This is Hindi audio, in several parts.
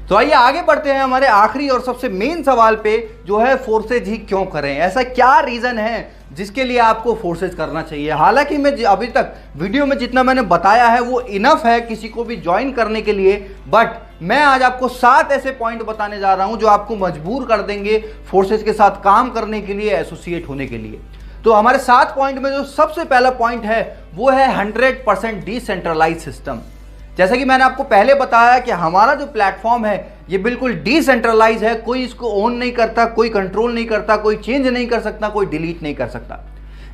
तो आइए आगे बढ़ते हैं हमारे आखिरी और सबसे मेन सवाल पे, जो है फोर्सेज ही क्यों करें। ऐसा क्या रीजन है जिसके लिए आपको फोर्सेज करना चाहिए। हालांकि मैं अभी तक वीडियो में जितना मैंने बताया है वो इनफ है किसी को भी ज्वाइन करने के लिए, बट मैं आज आपको 7 ऐसे पॉइंट बताने जा रहा हूं जो आपको मजबूर कर देंगे फोर्सेज के साथ काम करने के लिए, एसोसिएट होने के लिए। तो हमारे 7 पॉइंट में जो सबसे पहला पॉइंट है वो है 100% डिसेंट्रलाइज सिस्टम। जैसा कि मैंने आपको पहले बताया कि हमारा जो प्लेटफॉर्म है ये बिल्कुल डिसेंट्रलाइज है, कोई इसको ओन नहीं करता, कोई कंट्रोल नहीं करता, कोई चेंज नहीं कर सकता, कोई डिलीट नहीं कर सकता।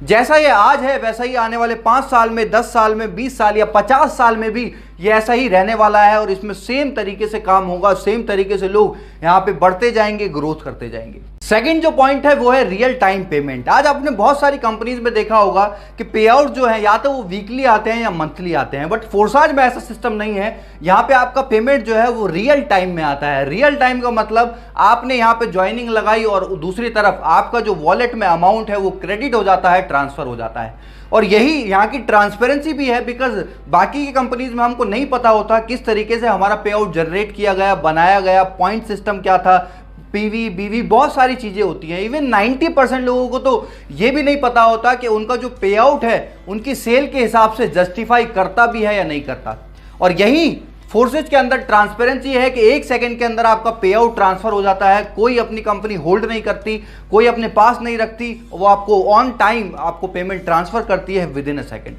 जैसा ये आज है वैसा ही आने वाले 5 साल में, 10 साल में, 20 साल या 50 साल में भी ये ऐसा ही रहने वाला है और इसमें सेम तरीके से काम होगा, सेम तरीके से लोग यहाँ पे बढ़ते जाएंगे, ग्रोथ करते जाएंगे। सेकंड जो पॉइंट है वो है रियल टाइम पेमेंट। आज आपने बहुत सारी कंपनीज में देखा होगा कि पे आउट जो है या तो वो वीकली आते हैं या मंथली आते हैं, बट फोर्साज में ऐसा सिस्टम नहीं है। यहाँ पे आपका पेमेंट जो है वो रियल टाइम में आता है। रियल टाइम का मतलब आपने यहाँ पे ज्वाइनिंग लगाई और दूसरी तरफ आपका जो वॉलेट में अमाउंट है वो क्रेडिट हो जाता है, ट्रांसफर हो जाता है। और यही यहाँ की ट्रांसपेरेंसी भी है, बिकॉज बाकी की कंपनीज में हमको नहीं पता होता किस तरीके से हमारा पे आउट जनरेट किया गया, बनाया गया, पॉइंट सिस्टम क्या था, पीवी बीवी बहुत सारी चीजें होती हैं। इवन 90% लोगों को तो ये भी नहीं पता होता कि उनका जो पे आउट है उनकी सेल के हिसाब से जस्टिफाई करता भी है या नहीं करता। और यही फोर्सेज के अंदर ट्रांसपेरेंसी है कि 1 सेकंड के अंदर आपका पे आउट ट्रांसफर हो जाता है, कोई अपनी कंपनी होल्ड नहीं करती, कोई अपने पास नहीं रखती, वो आपको ऑन टाइम आपको पेमेंट ट्रांसफर करती है with in a second.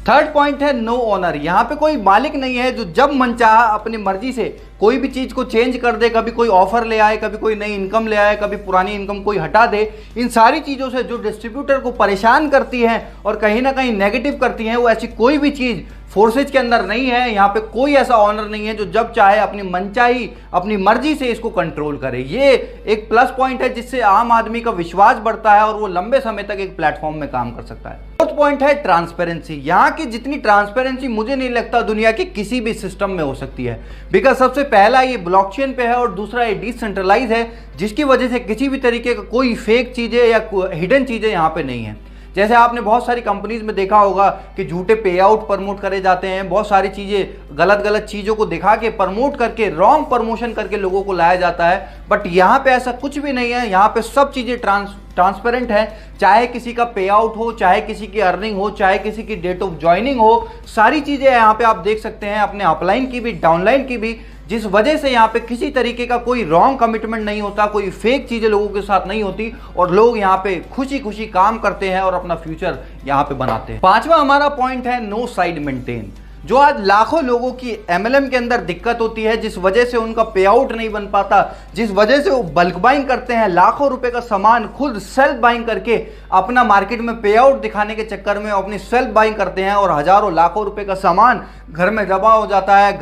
Third point है नो ओनर। यहाँ पे कोई मालिक नहीं है जो जब मन चाहा अपनी मर्जी से कोई भी चीज को चेंज कर दे, कभी कोई ऑफर ले आए, कभी कोई नई इनकम ले आए, कभी पुरानी इनकम कोई हटा दे। इन सारी चीजों से जो डिस्ट्रीब्यूटर को परेशान करती है और कहीं ना कहीं नेगेटिव करती हैं, वो ऐसी कोई भी चीज फोर्सेज के अंदर नहीं है। यहाँ पे कोई ऐसा ऑनर नहीं है जो जब चाहे अपनी मनचाही अपनी मर्जी से इसको कंट्रोल करे। ये एक प्लस पॉइंट है जिससे आम आदमी का विश्वास बढ़ता है और वो लंबे समय तक एक प्लेटफॉर्म में काम कर सकता है। फोर्थ पॉइंट है ट्रांसपेरेंसी। यहाँ की जितनी ट्रांसपेरेंसी मुझे नहीं लगता दुनिया के किसी भी सिस्टम में हो सकती है, बिकॉज सबसे पहला ये ब्लॉकचेन पे है और दूसरा ये डिसेंट्रलाइज है, जिसकी वजह से किसी भी तरीके का कोई फेक चीजें या हिडन चीजें यहाँ पे नहीं है। जैसे आपने बहुत सारी कंपनीज में देखा होगा कि झूठे पे आउट प्रमोट करे जाते हैं, बहुत सारी चीज़ें गलत चीज़ों को दिखा के प्रमोट करके रॉन्ग प्रमोशन करके लोगों को लाया जाता है। बट यहाँ पे ऐसा कुछ भी नहीं है। यहाँ पे सब चीज़ें ट्रांसपेरेंट है, चाहे किसी का पे आउट हो, चाहे किसी की अर्निंग हो, चाहे किसी की डेट ऑफ ज्वाइनिंग हो, सारी चीज़ें यहाँ पे आप देख सकते हैं, अपने अपलाइन की भी डाउनलाइन की भी, जिस वजह से यहाँ पे किसी तरीके का कोई रॉन्ग कमिटमेंट नहीं होता, कोई फेक चीजें लोगों के साथ नहीं होती और लोग यहाँ पे खुशी खुशी काम करते हैं और अपना फ्यूचर यहाँ पे बनाते हैं। 5वां हमारा पॉइंट है नो साइड मेंटेन। जो आज लाखों लोगों की एमएलएम के अंदर दिक्कत होती है, जिस वजह से उनका पे आउट नहीं बन पाता, जिस वजह से वो बल्क बाइंग करते हैं, लाखों रुपए का सामान खुद सेल्फ बाइंग करके अपना मार्केट में पे आउट दिखाने के चक्कर में अपनी सेल्फ बाइंग करते हैं और हजारों लाखों रुपए का सामान घर में जमा हो जाता है।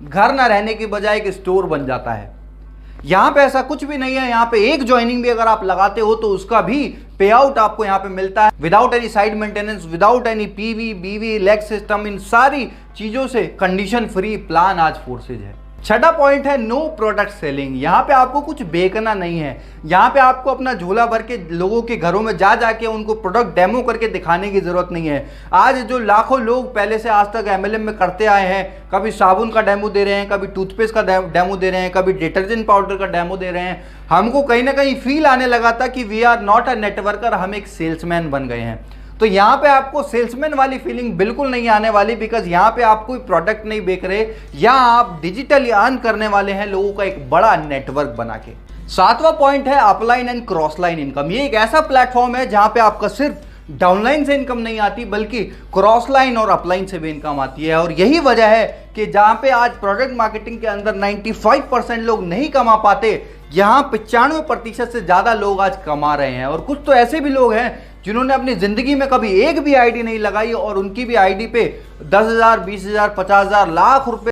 घर ना रहने की बजाय एक स्टोर बन जाता है। यहाँ पे ऐसा कुछ भी नहीं है। यहाँ पे एक ज्वाइनिंग भी अगर आप लगाते हो तो उसका भी पे आउट आपको यहाँ पे मिलता है without any side maintenance, without any PV बीवी लेग सिस्टम। इन सारी चीजों से कंडीशन फ्री प्लान आज फोर्सेज है। 6वां पॉइंट है नो प्रोडक्ट सेलिंग। यहाँ पे आपको कुछ बेचना नहीं है। यहाँ पे आपको अपना झोला भर के लोगों के घरों में जाके उनको प्रोडक्ट डेमो करके दिखाने की जरूरत नहीं है। आज जो लाखों लोग पहले से आज तक एमएलएम में करते आए हैं, कभी साबुन का डेमो दे रहे हैं, कभी टूथपेस्ट का डेमो दे रहे हैं, कभी डिटर्जेंट पाउडर का डेमो दे रहे हैं, हमको कहीं ना कहीं फील आने लगा था कि we are not a networker, हम एक सेल्समैन बन गए हैं। तो यहाँ पे आपको सेल्समैन वाली फीलिंग बिल्कुल नहीं आने वाली, बिकॉज यहाँ पे आप कोई प्रोडक्ट नहीं बेच रहे, यहाँ आप डिजिटली अर्न करने वाले हैं लोगों का एक बड़ा नेटवर्क बना के। 7वां पॉइंट है upline and cross line income. ये एक ऐसा प्लेटफॉर्म है जहाँ पे आपका सिर्फ डाउनलाइन से इनकम नहीं आती बल्कि क्रॉस लाइन और अपलाइन से भी इनकम आती है। और यही वजह है कि जहाँ पे आज प्रोडक्ट मार्केटिंग के अंदर 95% लोग नहीं कमा पाते, यहाँ 95% से ज्यादा लोग आज कमा रहे हैं। और कुछ तो ऐसे भी लोग हैं जिन्होंने अपनी जिंदगी में कभी एक भी आईडी नहीं लगाई और उनकी भी आईडी पे 10,000, 20,000, 50,000, लाख रुपए